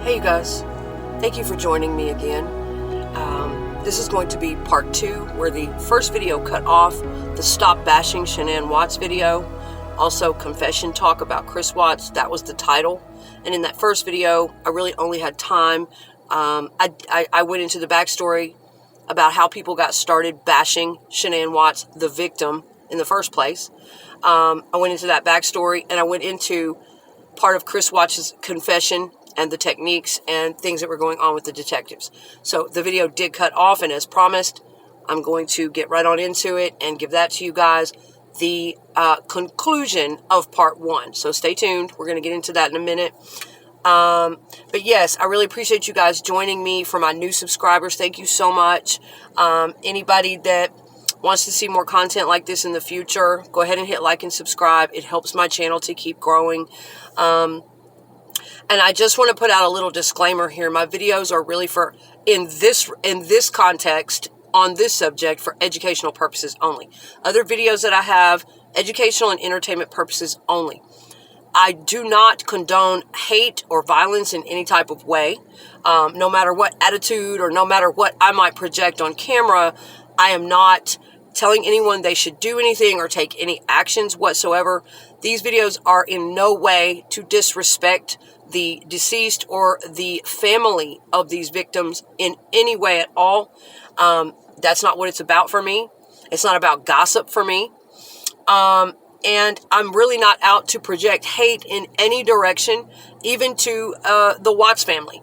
Hey you guys, thank you for joining me again. This is going to be part 2, where the first video cut off the Stop Bashing Shannan Watts video. Also, Confession Talk about Chris Watts, that was the title. And in that first video, I really only had time. I went into the backstory about how people got started bashing Shannan Watts, the victim, in the first place. I went into that backstory, and I went into part of Chris Watts' confession and the techniques and things that were going on with the detectives. So the video did cut off, and as promised, I'm going to get right on into it and give that to you guys, the conclusion of part 1. So stay tuned. We're going to get into that in a minute. But yes, I really appreciate you guys joining me. For my new subscribers, thank you so much. Anybody that wants to see more content like this in the future, go ahead and hit like and subscribe. It helps my channel to keep growing. And I just want to put out a little disclaimer here. My videos are really for, in this context, on this subject, for educational purposes only. Other videos that I have, educational and entertainment purposes only. I do not condone hate or violence in any type of way. No matter what attitude or no matter what I might project on camera, I am not telling anyone they should do anything or take any actions whatsoever. These videos are in no way to disrespect the deceased or the family of these victims in any way at all. That's not what it's about for me. It's not about gossip for me. And I'm really not out to project hate in any direction, even to the Watts family.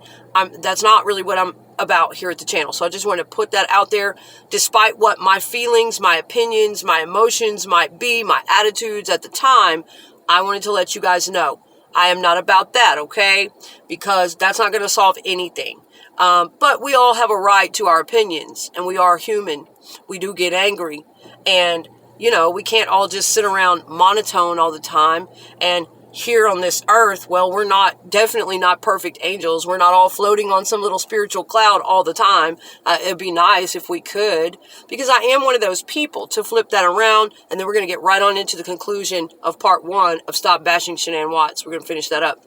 That's not really what I'm about here at the channel. So I just want to put that out there. Despite what my feelings, my opinions, my emotions might be, my attitudes at the time, I wanted to let you guys know I am not about that, okay? Because that's not going to solve anything. But we all have a right to our opinions, and we are human. We do get angry, and you know, we can't all just sit around monotone all the time. And here on this earth, well, we're definitely not perfect angels. We're not all floating on some little spiritual cloud all the time. It'd be nice if we could, because I am one of those people, to flip that around. And then we're going to get right on into the conclusion of part 1 of Stop Bashing Shannan Watts. We're going to finish that up.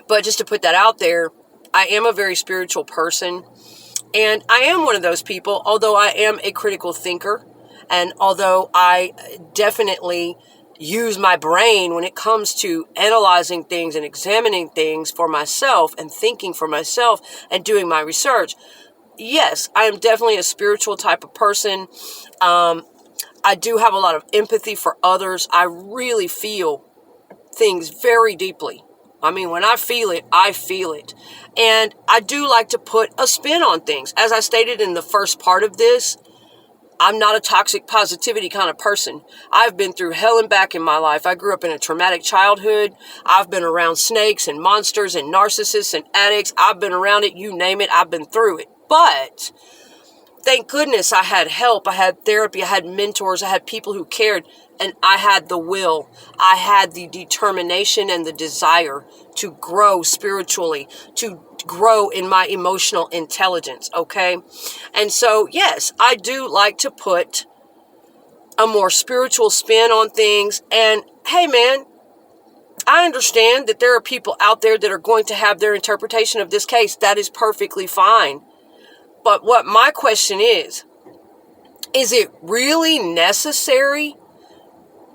But just to put that out there, I am a very spiritual person. And I am one of those people, although I am a critical thinker. And although I definitely use my brain when it comes to analyzing things and examining things for myself and thinking for myself and doing my research, yes, I am definitely a spiritual type of person. I do have a lot of empathy for others. I really feel things very deeply. I mean, when I feel it, I feel it. And I do like to put a spin on things. As I stated in the first part of this, I'm not a toxic positivity kind of person. I've been through hell and back in my life. I grew up in a traumatic childhood. I've been around snakes and monsters and narcissists and addicts. I've been around it. You name it. I've been through it. But thank goodness I had help. I had therapy. I had mentors. I had people who cared. And I had the will. I had the determination and the desire to grow spiritually, to grow in my emotional intelligence, okay? And so, yes, I do like to put a more spiritual spin on things. And hey, man, I understand that there are people out there that are going to have their interpretation of this case. That is perfectly fine. But what my question is it really necessary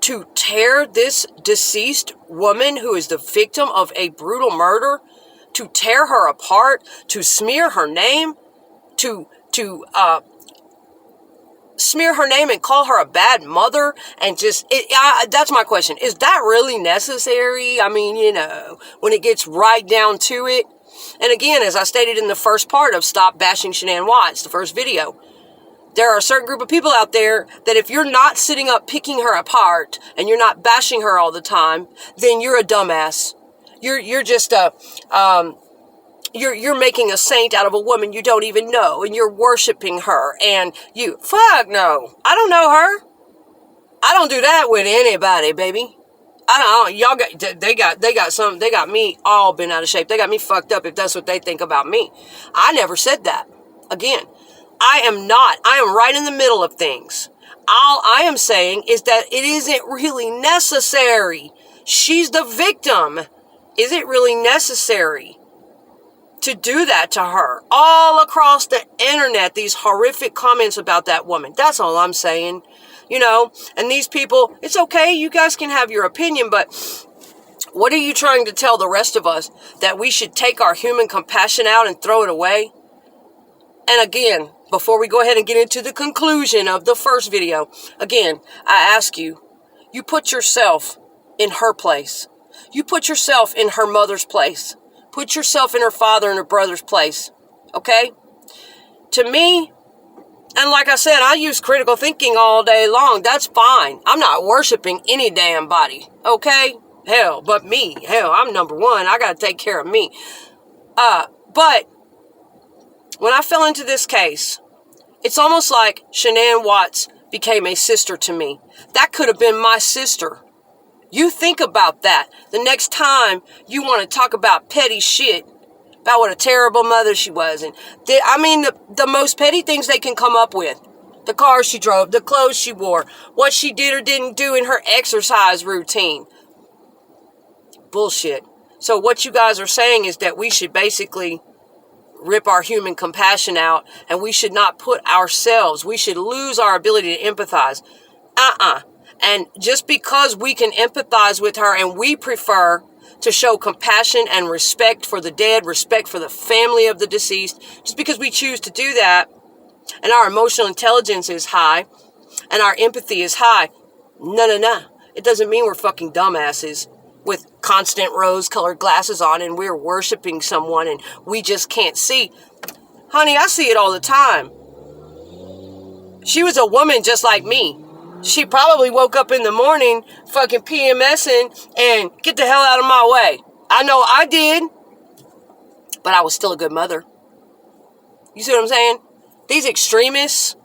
to tear this deceased woman who is the victim of a brutal murder, to tear her apart, to smear her name, to smear her name and call her a bad mother, and just, that's my question. Is that really necessary? I mean, you know, when it gets right down to it. And again, as I stated in the first part of Stop Bashing Shannan Watts, the first video, there are a certain group of people out there that if you're not sitting up picking her apart and you're not bashing her all the time, then you're a dumbass. You're just you're making a saint out of a woman you don't even know, and you're worshiping her, and fuck no. I don't know her. I don't do that with anybody, baby. Y'all they got me all bent out of shape. They got me fucked up if that's what they think about me. I never said that. Again, I am right in the middle of things. All I am saying is that it isn't really necessary. She's the victim. Is it really necessary to do that to her all across the internet, these horrific comments about that woman. That's all I'm saying, and these people, it's okay. You guys can have your opinion, but what are you trying to tell the rest of us? That we should take our human compassion out and throw it away? And again, before we go ahead and get into the conclusion of the first video, again, I ask you, you put yourself in her place. You put yourself in her mother's place. Put yourself in her father and her brother's place. Okay? To me, and like I said, I use critical thinking all day long. That's fine. I'm not worshiping any damn body. Okay? Hell, but me. Hell, I'm number one. I got to take care of me. But when I fell into this case, it's almost like Shannan Watts became a sister to me. That could have been my sister. You think about that. The next time you want to talk about petty shit, about what a terrible mother she was. And the most petty things they can come up with. The car she drove, the clothes she wore, what she did or didn't do in her exercise routine. Bullshit. So what you guys are saying is that we should basically rip our human compassion out, and we should not put ourselves, we should lose our ability to empathize. And just because we can empathize with her and we prefer to show compassion and respect for the dead, respect for the family of the deceased, just because we choose to do that, and our emotional intelligence is high, and our empathy is high, no. It doesn't mean we're fucking dumbasses with constant rose-colored glasses on and we're worshiping someone and we just can't see. Honey, I see it all the time. She was a woman just like me. She probably woke up in the morning fucking PMSing and get the hell out of my way. I know I did, but I was still a good mother. You see what I'm saying? These extremism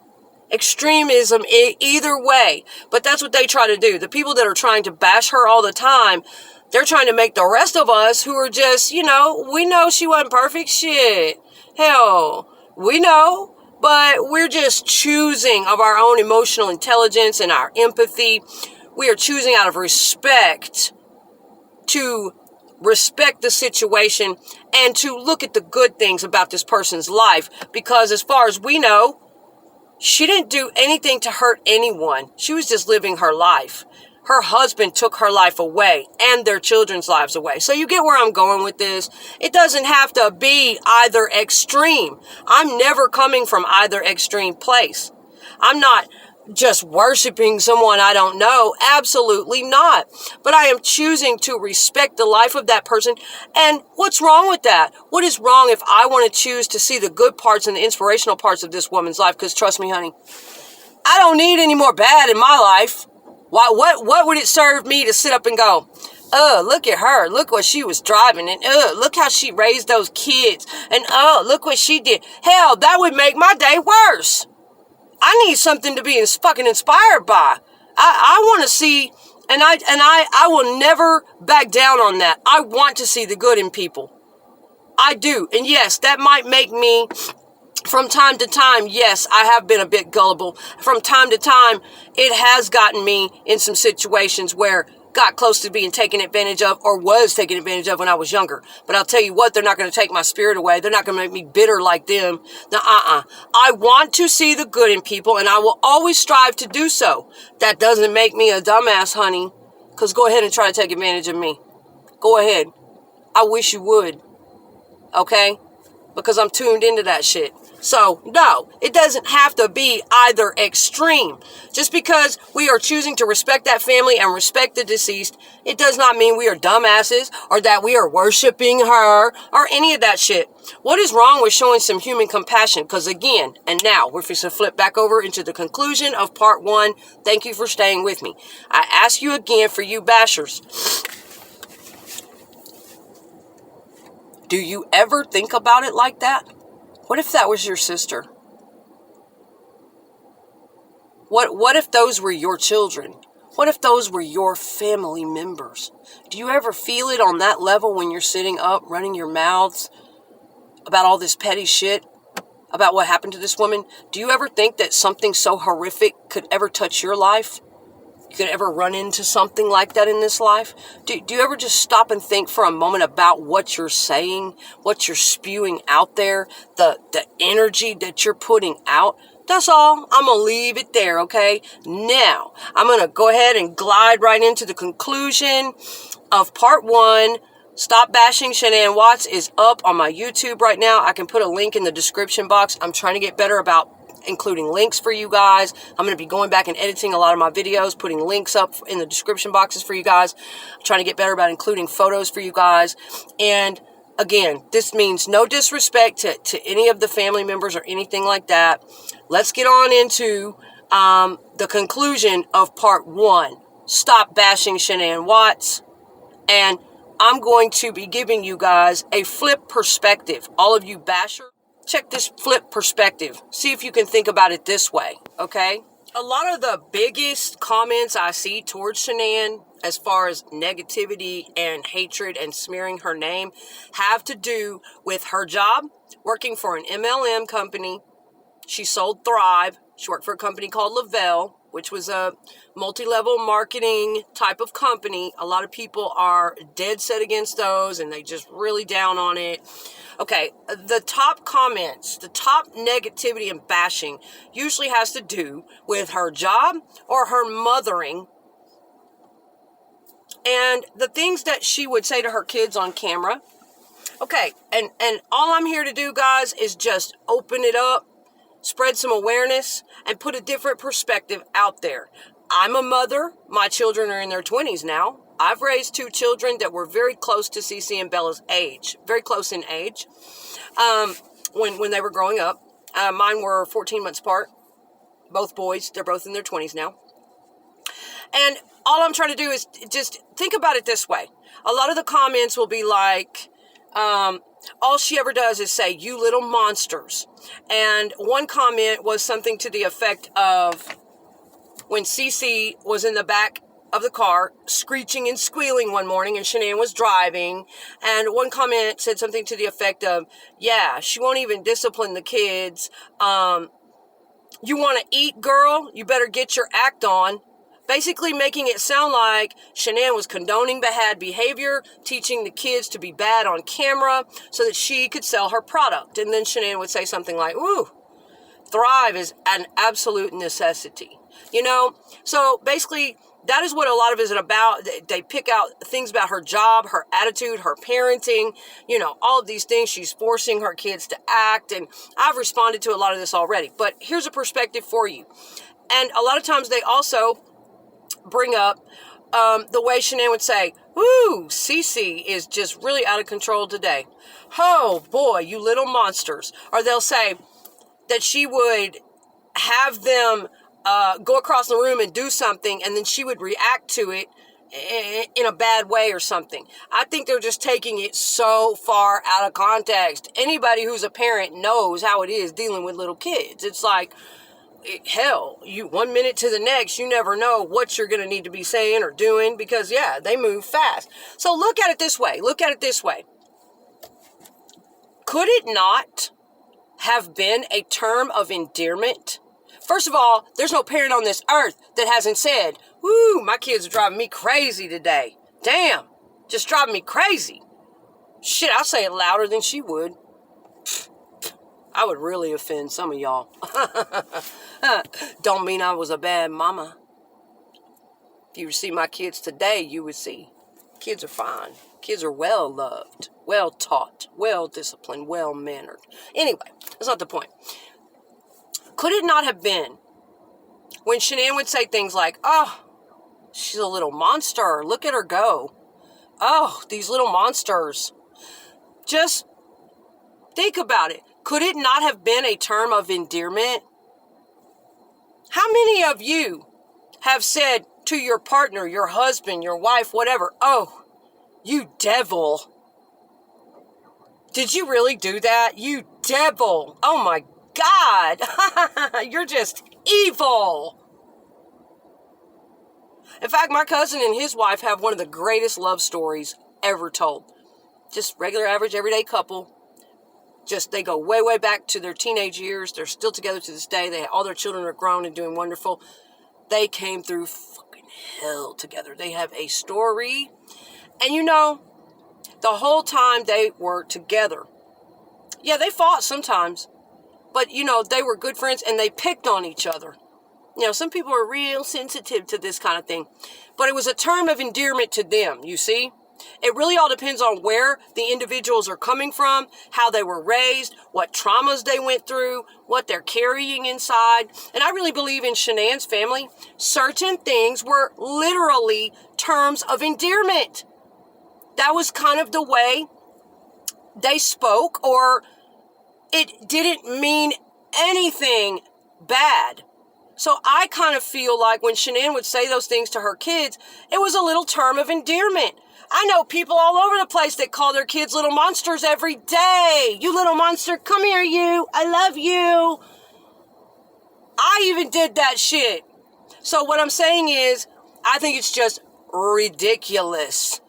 either way, but that's what they try to do. The people that are trying to bash her all the time, they're trying to make the rest of us who are just, we know she wasn't perfect. Shit. Hell, we know. But we're just choosing of our own emotional intelligence and our empathy. We are choosing out of respect to respect the situation and to look at the good things about this person's life. Because as far as we know, she didn't do anything to hurt anyone. She was just living her life. Her husband took her life away and their children's lives away. So you get where I'm going with this. It doesn't have to be either extreme. I'm never coming from either extreme place. I'm not just worshiping someone I don't know. Absolutely not. But I am choosing to respect the life of that person. And what's wrong with that? What is wrong if I want to choose to see the good parts and the inspirational parts of this woman's life? Because trust me, honey, I don't need any more bad in my life. What would it serve me to sit up and go, look at her. Look what she was driving. And look how she raised those kids. And look what she did. Hell, that would make my day worse. I need something to be fucking inspired by. I want to see, and I will never back down on that. I want to see the good in people. I do. And yes, that might make me, from time to time, yes, I have been a bit gullible. From time to time, it has gotten me in some situations where got close to being taken advantage of or was taken advantage of when I was younger. But I'll tell you what, they're not going to take my spirit away. They're not going to make me bitter like them. I want to see the good in people, and I will always strive to do so. That doesn't make me a dumbass, honey, because go ahead and try to take advantage of me. Go ahead. I wish you would. Okay? Because I'm tuned into that shit. So, no, it doesn't have to be either extreme. Just because we are choosing to respect that family and respect the deceased, it does not mean we are dumbasses or that we are worshiping her or any of that shit. What is wrong with showing some human compassion? Because again, and now we're going to flip back over into the conclusion of part 1. Thank you for staying with me. I ask you again, for you bashers, do you ever think about it like that? What if that was your sister? What if those were your children? What if those were your family members? Do you ever feel it on that level when you're sitting up, running your mouths about all this petty shit, about what happened to this woman? Do you ever think that something so horrific could ever touch your life? you could ever run into something like that in this life? Do you ever just stop and think for a moment about what you're saying, what you're spewing out there, the energy that you're putting out? That's all. I'm going to leave it there, okay? Now, I'm going to go ahead and glide right into the conclusion of part 1. Stop Bashing Shannan Watts is up on my YouTube right now. I can put a link in the description box. I'm trying to get better about including links for you guys. I'm going to be going back and editing a lot of my videos, putting links up in the description boxes for you guys. I'm trying to get better about including photos for you guys. And again, this means no disrespect to any of the family members or anything like that. Let's get on into the conclusion of part 1. Stop Bashing Shannan Watts. And I'm going to be giving you guys a flip perspective. All of you bashers, check this flip perspective. See if you can think about it this way, okay? A lot of the biggest comments I see towards Shannan, as far as negativity and hatred and smearing her name, have to do with her job, working for an MLM company. She sold Thrive. She worked for a company called Lavelle, which was a multi-level marketing type of company. A lot of people are dead set against those, and they just really down on it. Okay, the top comments, the top negativity and bashing usually has to do with her job or her mothering and the things that she would say to her kids on camera. Okay, and all I'm here to do, guys, is just open it up, spread some awareness, and put a different perspective out there. I'm a mother. My children are in their 20s now. I've raised 2 children that were very close to Cee Cee and Bella's age, very close in age, when they were growing up. Mine were 14 months apart, both boys. They're both in their 20s now. And all I'm trying to do is just think about it this way. A lot of the comments will be like, all she ever does is say, "You little monsters." And one comment was something to the effect of, when Cee Cee was in the back of the car screeching and squealing one morning and Shannan was driving, and one comment said something to the effect of, "Yeah, she won't even discipline the kids. You want to eat, girl? You better get your act on." Basically making it sound like Shannan was condoning bad behavior, teaching the kids to be bad on camera so that she could sell her product. And then Shannan would say something like, "Ooh, Thrive is an absolute necessity." You know, so basically that is what a lot of it is about. They pick out things about her job, her attitude, her parenting, you know, all of these things. She's forcing her kids to act. And I've responded to a lot of this already. But here's a perspective for you. And a lot of times they also bring up the way Shannan would say, "Ooh, Cee Cee is just really out of control today. Oh boy, you little monsters." Or they'll say that she would have them go across the room and do something, and then she would react to it in a bad way or something. I think they're just taking it so far out of context. Anybody who's a parent knows how it is dealing with little kids. It's like, hell, you one minute to the next, you never know what you're going to need to be saying or doing, because yeah, they move fast. So look at it this way. Look at it this way. Could it not have been a term of endearment? First of all, there's no parent on this earth that hasn't said, "Woo, my kids are driving me crazy today. Damn, just driving me crazy." Shit, I'll say it louder than she would. I would really offend some of y'all. Don't mean I was a bad mama. If you see my kids today, you would see kids are fine. Kids are well loved, well taught, well disciplined, well mannered. Anyway, that's not the point. Could it not have been when Shannan would say things like, "Oh, she's a little monster. Look at her go. Oh, these little monsters." Just think about it. Could it not have been a term of endearment? How many of you have said to your partner, your husband, your wife, whatever, "Oh, you devil"? Did you really do that? "You devil. Oh my God, you're just evil." In fact, my cousin and his wife have one of the greatest love stories ever told. Just regular, average, everyday couple. Just, they go way, way back to their teenage years. They're still together to this day. All their children are grown and doing wonderful. They came through fucking hell together. They have a story. And you know, the whole time they were together, yeah, they fought sometimes, but you know, they were good friends and they picked on each other. You know, some people are real sensitive to this kind of thing, but it was a term of endearment to them, you see? It really all depends on where the individuals are coming from, how they were raised, what traumas they went through, what they're carrying inside. And I really believe in Shannan's family, certain things were literally terms of endearment. That was kind of the way they spoke, or it didn't mean anything bad. So I kind of feel like when Shannan would say those things to her kids, it was a little term of endearment. I know people all over the place that call their kids little monsters every day. You little monster, come here, you. I love you. I even did that shit. So what I'm saying is, I think it's just ridiculous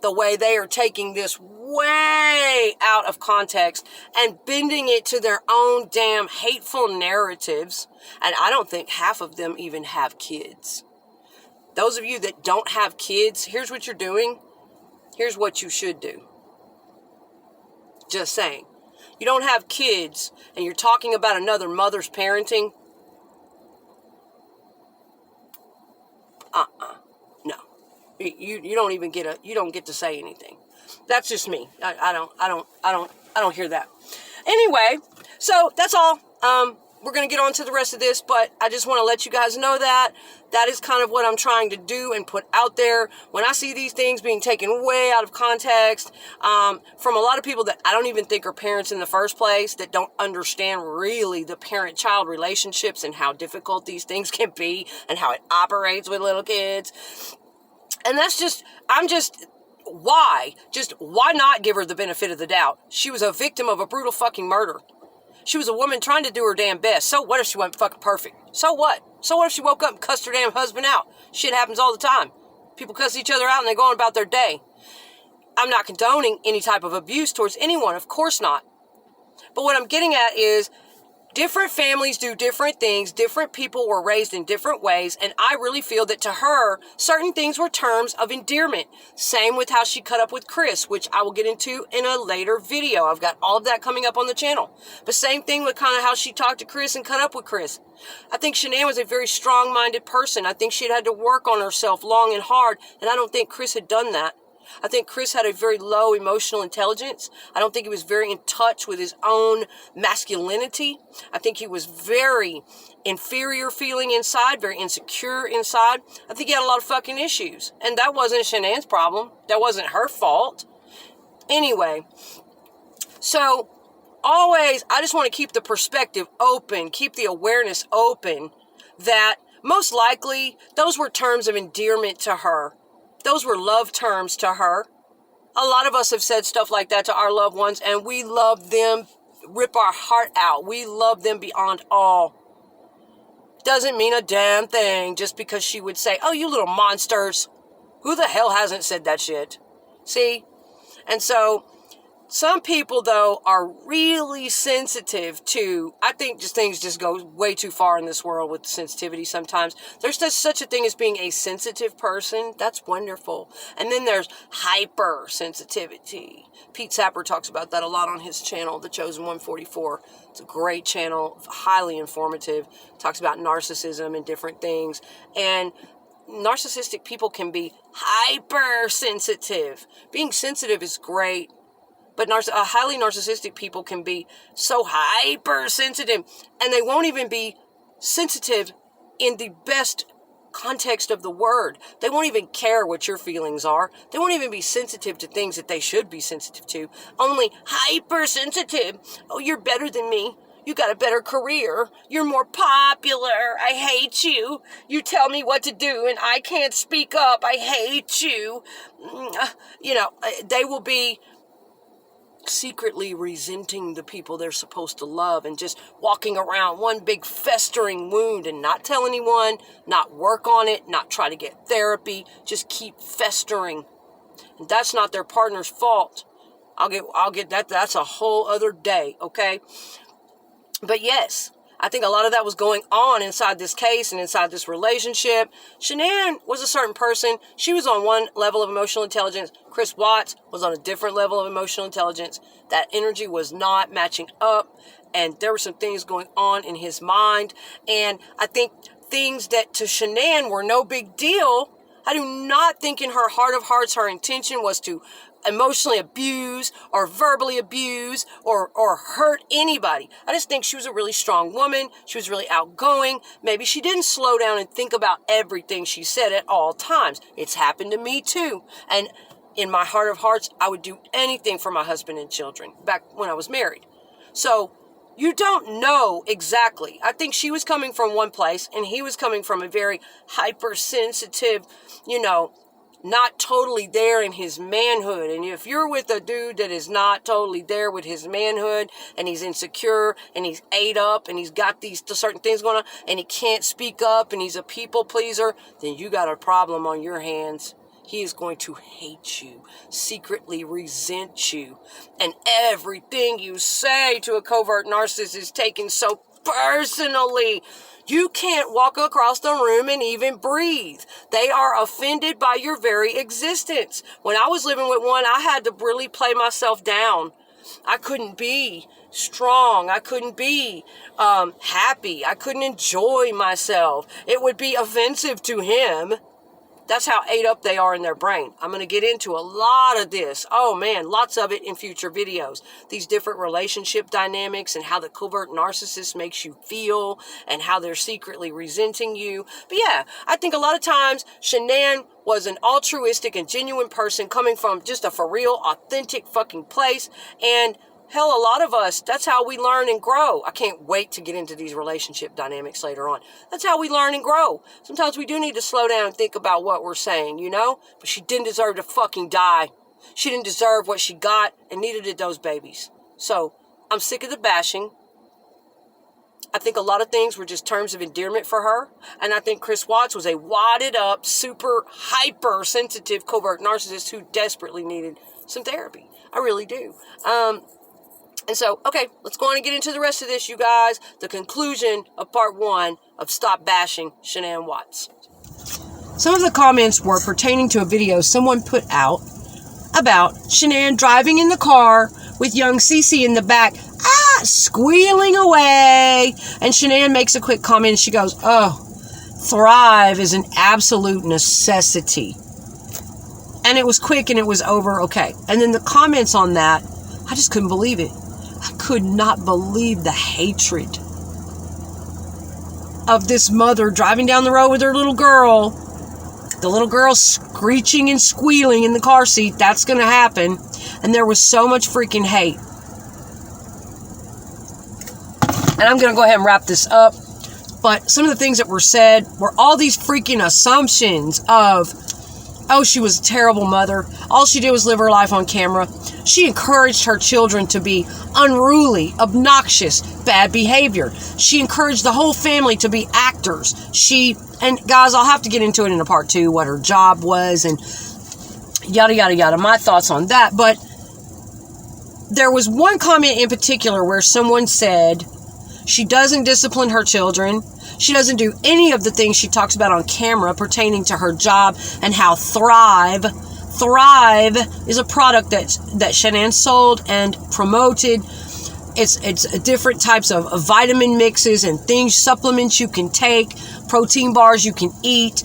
the way they are taking this way out of context and bending it to their own damn hateful narratives. And I don't think half of them even have kids. Those of you that don't have kids, here's what you're doing. Here's what you should do. Just saying. You don't have kids and you're talking about another mother's parenting. No. You don't even you don't get to say anything. That's just me. I don't hear that. Anyway, so that's all. We're going to get on to the rest of this, but I just want to let you guys know that is kind of what I'm trying to do and put out there. When I see these things being taken way out of context, from a lot of people that I don't even think are parents in the first place, that don't understand really the parent-child relationships and how difficult these things can be and how it operates with little kids. And why not give her the benefit of the doubt? She was a victim of a brutal fucking murder. She was a woman trying to do her damn best. So what if she wasn't fucking perfect? So what? So what if she woke up and cussed her damn husband out? Shit happens all the time. People cuss each other out and they go on about their day. I'm not condoning any type of abuse towards anyone. Of course not. But what I'm getting at is, different families do different things. Different people were raised in different ways. And I really feel that to her, certain things were terms of endearment. Same with how she cut up with Chris, which I will get into in a later video. I've got all of that coming up on the channel. But same thing with kind of how she talked to Chris and cut up with Chris. I think Shannan was a very strong-minded person. I think she'd had to work on herself long and hard. And I don't think Chris had done that. I think Chris had a very low emotional intelligence. I don't think he was very in touch with his own masculinity. I think he was very inferior feeling inside, very insecure inside. I think he had a lot of fucking issues. And that wasn't Shannan's problem. That wasn't her fault. Anyway, so always, I just want to keep the perspective open, keep the awareness open that most likely those were terms of endearment to her. Those were love terms to her. A lot of us have said stuff like that to our loved ones, and we love them, rip our heart out. We love them beyond all. Doesn't mean a damn thing just because she would say, oh, you little monsters. Who the hell hasn't said that shit? See? And so, some people, though, are really sensitive to, I think just things just go way too far in this world with sensitivity sometimes. There's just such a thing as being a sensitive person. That's wonderful. And then there's hypersensitivity. Pete Sapper talks about that a lot on his channel, The Chosen 144. It's a great channel, highly informative. Talks about narcissism and different things. And narcissistic people can be hypersensitive. Being sensitive is great. But highly narcissistic people can be so hypersensitive, and they won't even be sensitive in the best context of the word. They won't even care what your feelings are. They won't even be sensitive to things that they should be sensitive to. Only hypersensitive. Oh, you're better than me. You got a better career. You're more popular. I hate you. You tell me what to do and I can't speak up. I hate you. You know, they will be secretly resenting the people they're supposed to love and just walking around one big festering wound and not tell anyone, not work on it, not try to get therapy, just keep festering. And that's not their partner's fault. I'll get that. That's a whole other day, okay? But yes, I think a lot of that was going on inside this case and inside this relationship. Shanann was a certain person. She was on one level of emotional intelligence. Chris Watts was on a different level of emotional intelligence. That energy was not matching up. And there were some things going on in his mind. And I think things that to Shanann were no big deal. I do not think in her heart of hearts her intention was to emotionally abuse or verbally abuse or hurt anybody. I just think she was a really strong woman. She was really outgoing. Maybe she didn't slow down and think about everything she said at all times. It's happened to me too. And in my heart of hearts, I would do anything for my husband and children back when I was married. So you don't know exactly. I think she was coming from one place and he was coming from a very hypersensitive, not totally there in his manhood. And if you're with a dude that is not totally there with his manhood and he's insecure and he's ate up and he's got these certain things going on and he can't speak up and he's a people pleaser, then you got a problem on your hands. He is going to hate you, secretly resent you. And everything you say to a covert narcissist is taken so personally. You can't walk across the room and even breathe. They are offended by your very existence. When I was living with one, I had to really play myself down. I couldn't be strong. I couldn't be happy. I couldn't enjoy myself. It would be offensive to him. That's how ate up they are in their brain. I'm going to get into a lot of this. Oh man, lots of it in future videos. These different relationship dynamics and how the covert narcissist makes you feel and how they're secretly resenting you. But yeah, I think a lot of times Shanann was an altruistic and genuine person coming from just a for real, authentic fucking place. And hell, a lot of us, that's how we learn and grow. I can't wait to get into these relationship dynamics later on. That's how we learn and grow. Sometimes we do need to slow down and think about what we're saying, But she didn't deserve to fucking die. She didn't deserve what she got, and neither did those babies. So, I'm sick of the bashing. I think a lot of things were just terms of endearment for her. And I think Chris Watts was a wadded up, super hypersensitive covert narcissist who desperately needed some therapy. I really do. And so, okay, let's go on and get into the rest of this, you guys. The conclusion of part 1 of Stop Bashing Shannan Watts. Some of the comments were pertaining to a video someone put out about Shanann driving in the car with young Cee Cee in the back, squealing away. And Shanann makes a quick comment and she goes, thrive is an absolute necessity. And it was quick and it was over, okay. And then the comments on that, I just couldn't believe it. I could not believe the hatred of this mother driving down the road with her little girl. The little girl screeching and squealing in the car seat. That's going to happen. And there was so much freaking hate. And I'm going to go ahead and wrap this up. But some of the things that were said were all these freaking assumptions of, she was a terrible mother. All she did was live her life on camera. She encouraged her children to be unruly, obnoxious, bad behavior. She encouraged the whole family to be actors. And guys, I'll have to get into it in a part 2, what her job was and yada, yada, yada. My thoughts on that. But there was one comment in particular where someone said she doesn't discipline her children. She doesn't do any of the things she talks about on camera pertaining to her job and how Thrive is a product that Shanann sold and promoted. It's different types of vitamin mixes and things, supplements you can take, protein bars you can eat.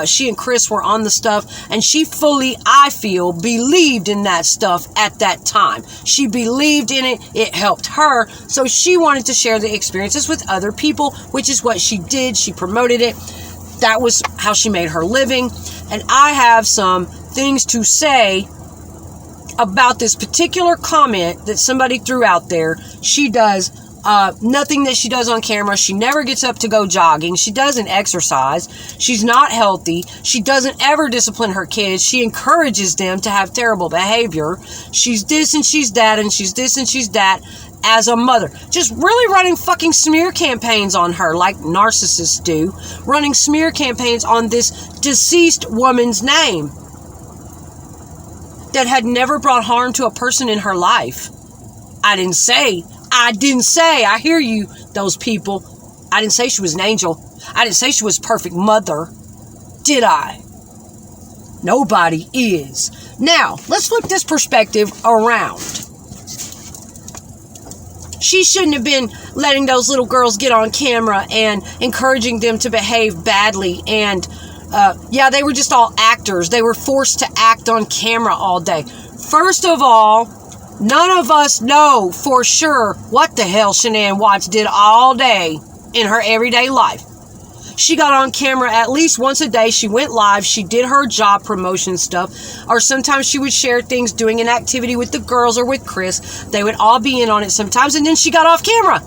She and Chris were on the stuff, and she fully, I feel, believed in that stuff at that time. She believed in it. It helped her, so she wanted to share the experiences with other people, which is what she did. She promoted it. That was how she made her living. And I have some things to say about this particular comment that somebody threw out there. She does nothing that she does on camera. She never gets up to go jogging. She doesn't exercise. She's not healthy. She doesn't ever discipline her kids. She encourages them to have terrible behavior. She's this and she's that, and she's this and she's that as a mother. Just really running fucking smear campaigns on her like narcissists do. Running smear campaigns on this deceased woman's name that had never brought harm to a person in her life. I didn't say I didn't say, I hear you, those people. I didn't say she was an angel. I didn't say she was a perfect mother. Did I? Nobody is. Now, let's flip this perspective around. She shouldn't have been letting those little girls get on camera and encouraging them to behave badly. And, yeah, they were just all actors. They were forced to act on camera all day. First of all, none of us know for sure what the hell Shannan Watts did all day in her everyday life. She got on camera at least once a day. She went live. She did her job promotion stuff. Or sometimes she would share things, doing an activity with the girls or with Chris. They would all be in on it sometimes. And then she got off camera.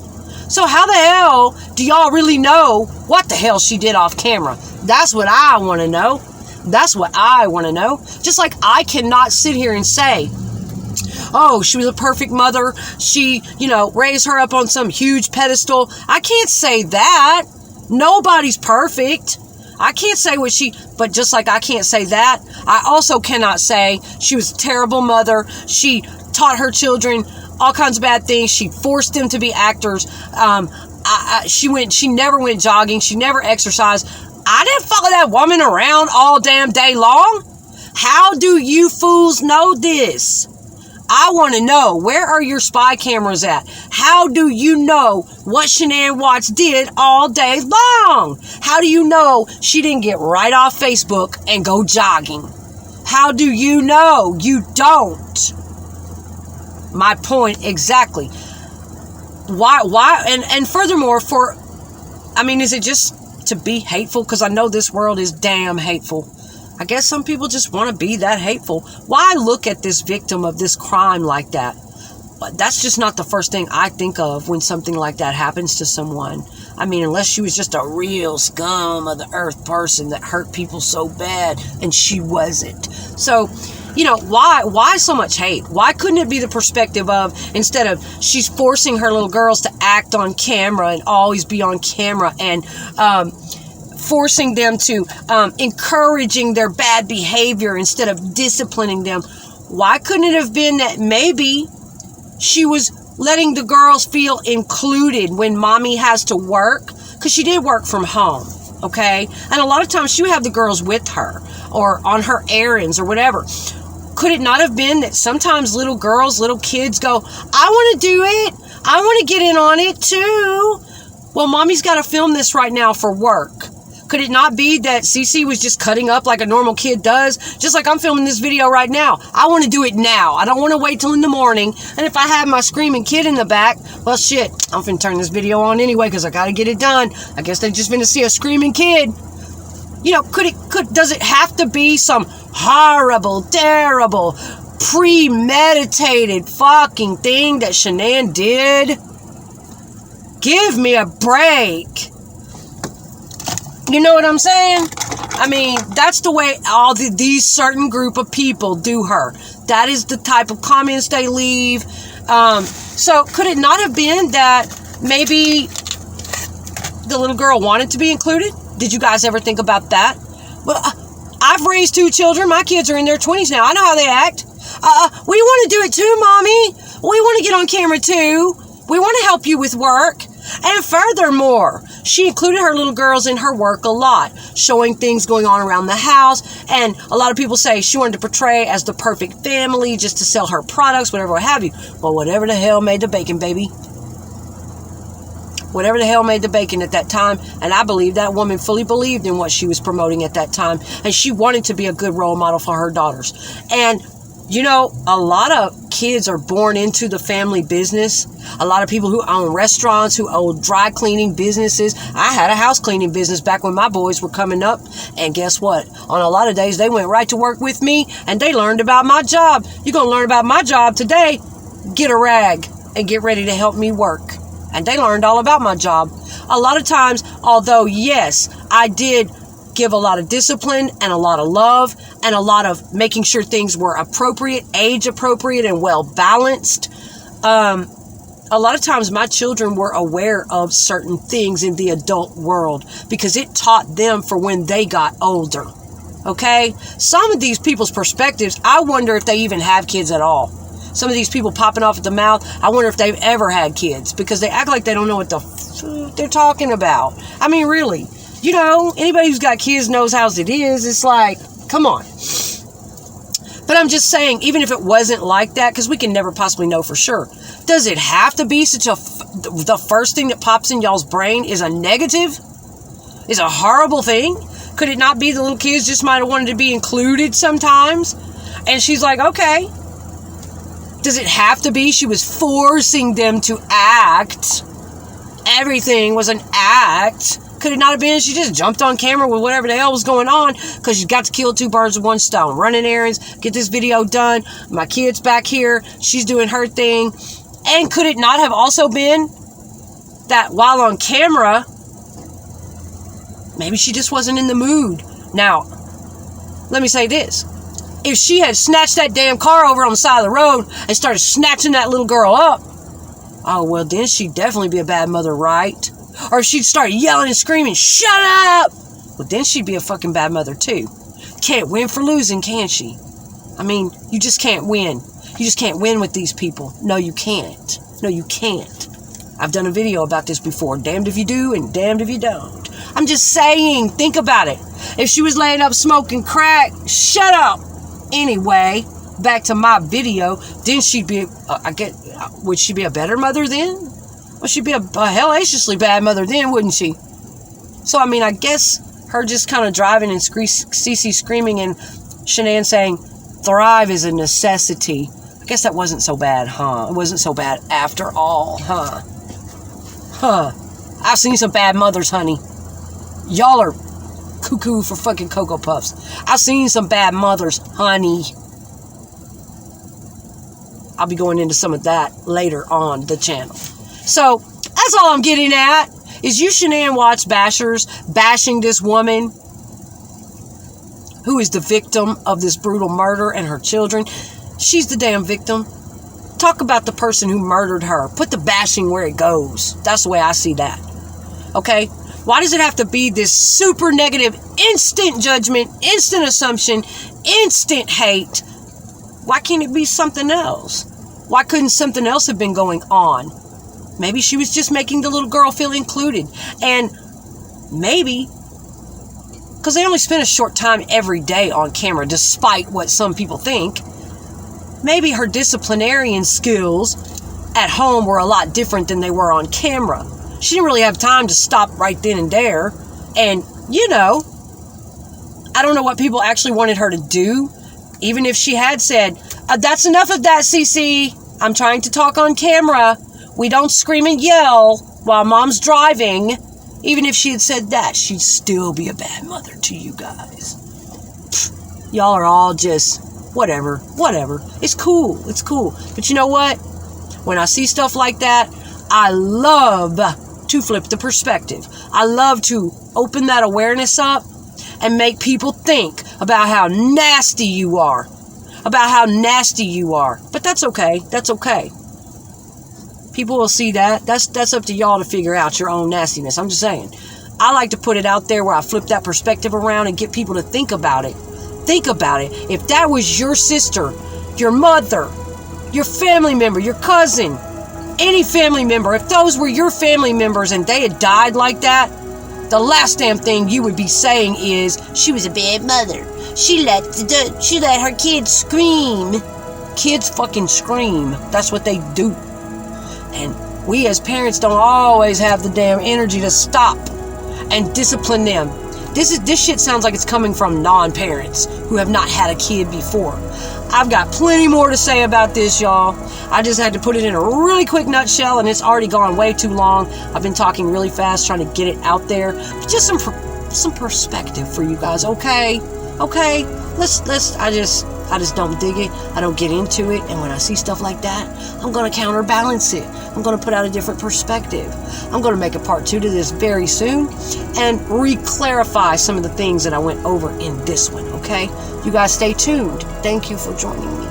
So how the hell do y'all really know what the hell she did off camera? That's what I want to know. That's what I want to know. Just like I cannot sit here and say, oh, she was a perfect mother. She, raised her up on some huge pedestal. I can't say that. Nobody's perfect. I can't say but just like I can't say that, I also cannot say she was a terrible mother. She taught her children all kinds of bad things. She forced them to be actors. She never went jogging. She never exercised. I didn't follow that woman around all damn day long. How do you fools know this? I want to know, where are your spy cameras at? How do you know what Shannan Watts did all day long? How do you know she didn't get right off Facebook and go jogging? How do you know? You don't. My point exactly. Why? And furthermore, is it just to be hateful? Because I know this world is damn hateful. I guess some people just want to be that hateful. Why look at this victim of this crime like that? But that's just not the first thing I think of when something like that happens to someone. Unless she was just a real scum of the earth person that hurt people so bad, and she wasn't. So, why so much hate? Why couldn't it be the perspective of, instead of she's forcing her little girls to act on camera and always be on camera and, forcing them to, encouraging their bad behavior instead of disciplining them. Why couldn't it have been that maybe she was letting the girls feel included when mommy has to work? Because she did work from home, okay? And a lot of times she would have the girls with her or on her errands or whatever. Could it not have been that sometimes little girls, little kids go, I want to do it. I want to get in on it too. Well, mommy's got to film this right now for work. Could it not be that Cee Cee was just cutting up like a normal kid does? Just like I'm filming this video right now. I want to do it now. I don't want to wait till in the morning. And if I have my screaming kid in the back, well, shit, I'm finna turn this video on anyway because I got to get it done. I guess they just finna see a screaming kid. Does it have to be some horrible, terrible, premeditated fucking thing that Shannan did? Give me a break. You know what I'm saying? That's the way all these certain group of people do her. That is the type of comments they leave. So could it not have been that maybe the little girl wanted to be included? Did you guys ever think about that? Well, I've raised 2 children. My kids are in their 20s now. I know how they act. We want to do it too, Mommy. We want to get on camera too. We want to help you with work. And furthermore, she included her little girls in her work a lot, showing things going on around the house. And a lot of people say she wanted to portray as the perfect family just to sell her products, whatever, what have you. Well, whatever the hell made the bacon, baby. Whatever the hell made the bacon at that time. And I believe that woman fully believed in what she was promoting at that time. And she wanted to be a good role model for her daughters. And a lot of kids are born into the family business. A lot of people who own restaurants, who own dry cleaning businesses. I had a house cleaning business back when my boys were coming up. And guess what? On a lot of days, they went right to work with me and they learned about my job. You're going to learn about my job today. Get a rag and get ready to help me work. And they learned all about my job. A lot of times, although, yes, I did give a lot of discipline and a lot of love and a lot of making sure things were appropriate, age appropriate, and well balanced. A lot of times my children were aware of certain things in the adult world because it taught them for when they got older. Okay? Some of these people's perspectives, I wonder if they even have kids at all. Some of these people popping off at the mouth, I wonder if they've ever had kids, because they act like they don't know what the they're talking about. I mean, really, you know, anybody who's got kids knows how it is. It's like, come on. But I'm just saying, even if it wasn't like that, because we can never possibly know for sure, does it have to be such the first thing that pops in y'all's brain is a negative? Is a horrible thing? Could it not be the little kids just might have wanted to be included sometimes? And she's like, okay. Does it have to be she was forcing them to act? Everything was an act. Could it not have been she just jumped on camera with whatever the hell was going on because she's got to kill two birds with one stone? Running errands, get this video done. My kid's back here. She's doing her thing. And could it not have also been that while on camera, maybe she just wasn't in the mood? Now, let me say this. If she had snatched that damn car over on the side of the road and started snatching that little girl up, oh, well, then she'd definitely be a bad mother, right? Or if she'd start yelling and screaming, shut up! Well, then she'd be a fucking bad mother, too. Can't win for losing, can she? I mean, you just can't win. You just can't win with these people. No, you can't. No, you can't. I've done a video about this before. Damned if you do and damned if you don't. I'm just saying, think about it. If she was laying up smoking crack, shut up! Anyway, back to my video, then she'd be, would she be a better mother then? Well, she'd be a hellaciously bad mother then, wouldn't she? So, I mean, I guess her just kind of driving and Cee Cee screaming and Shanann saying, thrive is a necessity. I guess that wasn't so bad, huh? It wasn't so bad after all, huh? Huh. I've seen some bad mothers, honey. Y'all are cuckoo for fucking Cocoa Puffs. I've seen some bad mothers, honey. I'll be going into some of that later on the channel. So, that's all I'm getting at. Is you Shanann Watts bashers bashing this woman who is the victim of this brutal murder and her children. She's the damn victim. Talk about the person who murdered her. Put the bashing where it goes. That's the way I see that. Okay? Why does it have to be this super negative, instant judgment, instant assumption, instant hate? Why can't it be something else? Why couldn't something else have been going on? Maybe she was just making the little girl feel included. And maybe, because they only spend a short time every day on camera, despite what some people think, maybe her disciplinarian skills at home were a lot different than they were on camera. She didn't really have time to stop right then and there. And, you know, I don't know what people actually wanted her to do. Even if she had said, that's enough of that, Cee Cee. I'm trying to talk on camera. We don't scream and yell while mom's driving. Even if she had said that, she'd still be a bad mother to you guys. Pfft, y'all are all just, whatever. It's cool. It's cool. But you know what? When I see stuff like that, I love to flip the perspective. I love to open that awareness up and make people think about how nasty you are. About how nasty you are. But that's okay. That's okay. People will see that. That's up to y'all to figure out your own nastiness. I'm just saying. I like to put it out there where I flip that perspective around and get people to think about it. Think about it. If that was your sister, your mother, your family member, your cousin, any family member, if those were your family members and they had died like that, the last damn thing you would be saying is, she was a bad mother. She let her kids scream. Kids fucking scream. That's what they do. And we as parents don't always have the damn energy to stop and discipline them. This shit sounds like it's coming from non-parents who have not had a kid before. I've got plenty more to say about this, y'all. I just had to put it in a really quick nutshell, and it's already gone way too long. I've been talking really fast, trying to get it out there. But just some perspective for you guys, okay? Okay? I just don't dig it. I don't get into it. And when I see stuff like that, I'm going to counterbalance it. I'm going to put out a different perspective. I'm going to make a part 2 to this very soon and re-clarify some of the things that I went over in this one, okay? You guys stay tuned. Thank you for joining me.